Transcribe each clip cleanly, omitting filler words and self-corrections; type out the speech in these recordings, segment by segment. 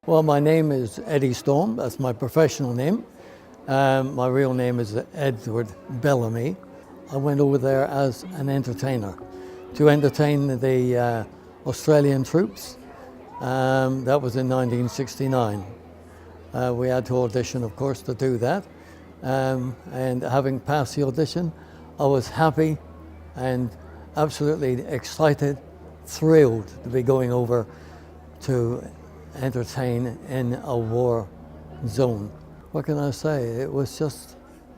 Well, my name is Eddie Storm. That's my professional name. My real name is Edward Bellamy. I went over there as an entertainer to entertain the Australian troops. That was in 1969. We had to audition, of course, to do that. And having passed the audition, I was happy and absolutely excited, thrilled to be going over to entertain in a war zone. What can I say? It was just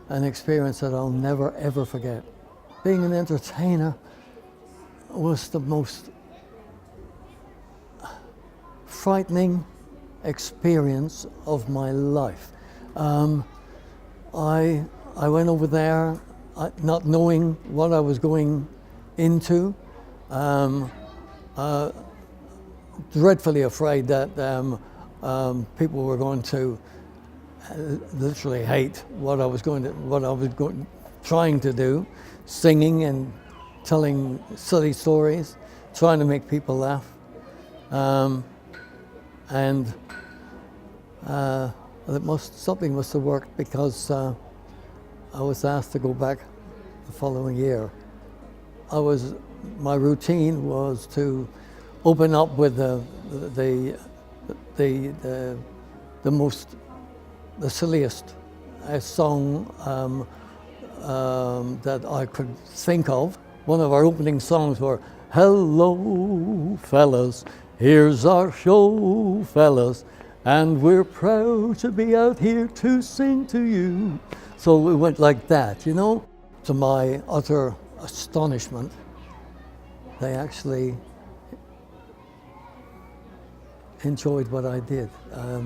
an experience that I'll never ever forget. Being an entertainer was the most frightening experience of my life. I went over there not knowing what I was going into, dreadfully afraid that people were going to literally hate what I was trying to do, singing and telling silly stories, trying to make people laugh, and something must have worked because I was asked to go back the following year. My routine was to open up with the silliest song that I could think of. One of our opening songs were, "Hello, fellas, here's our show, fellas, and we're proud to be out here to sing to you." So we went like that, you know. To my utter astonishment, they actually enjoyed what I did.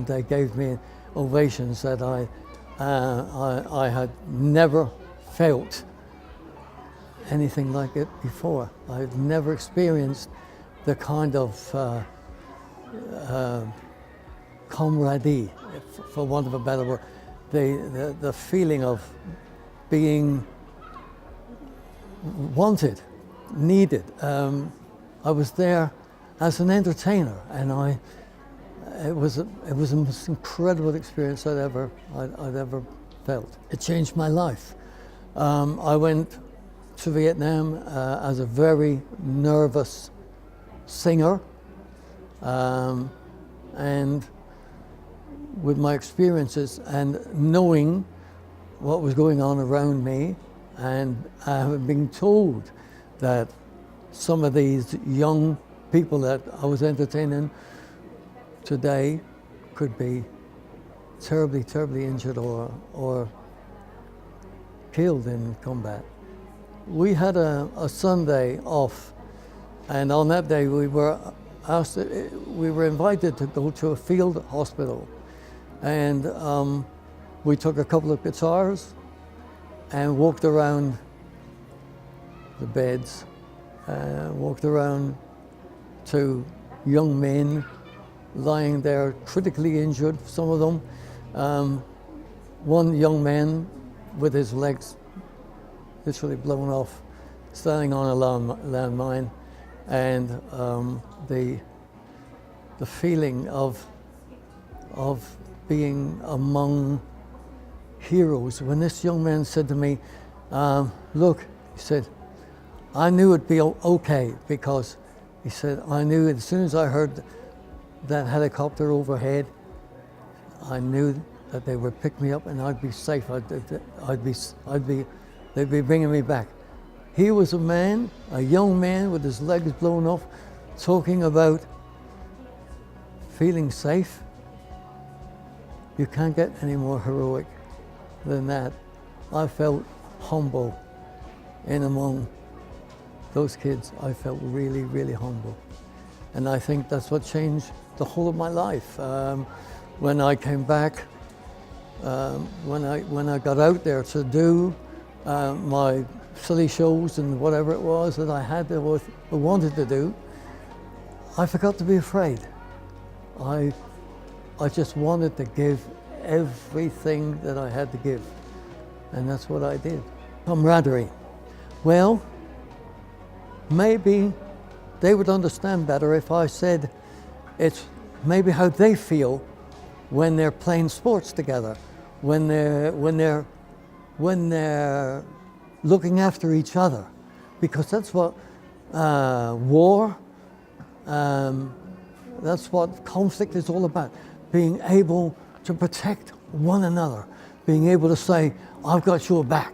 They gave me ovations that I had never felt anything like it before. I've never experienced the kind of camaraderie, for want of a better word, the feeling of being wanted, needed. I was there as an entertainer, and it was the most incredible experience I'd ever felt. It changed my life. I went to Vietnam as a very nervous singer, and with my experiences and knowing what was going on around me, and having been told that some of these young people that I was entertaining today could be terribly, terribly injured or killed in combat. We had a Sunday off, and on that day we were invited to go to a field hospital, and we took a couple of guitars and walked around the beds, walked around to young men lying there critically injured, some of them. One young man with his legs literally blown off, standing on a landmine, and the feeling of being among heroes. When this young man said to me, "Look," he said, "I knew it'd be okay, because," he said, "I knew as soon as I heard that helicopter overhead, I knew that they would pick me up and I'd be safe. They'd be bringing me back." He was a young man with his legs blown off, talking about feeling safe. You can't get any more heroic than that. I felt humble in among those kids. I felt really, really humble. And I think that's what changed the whole of my life. When I came back, when I got out there to do my silly shows and whatever it was that I wanted to do, I forgot to be afraid. I just wanted to give everything that I had to give, and that's what I did. Camaraderie. Well, maybe they would understand better if I said it's maybe how they feel when they're playing sports together, when they're looking after each other, because that's what war, that's what conflict is all about. Being able to protect one another, being able to say, I've got your back.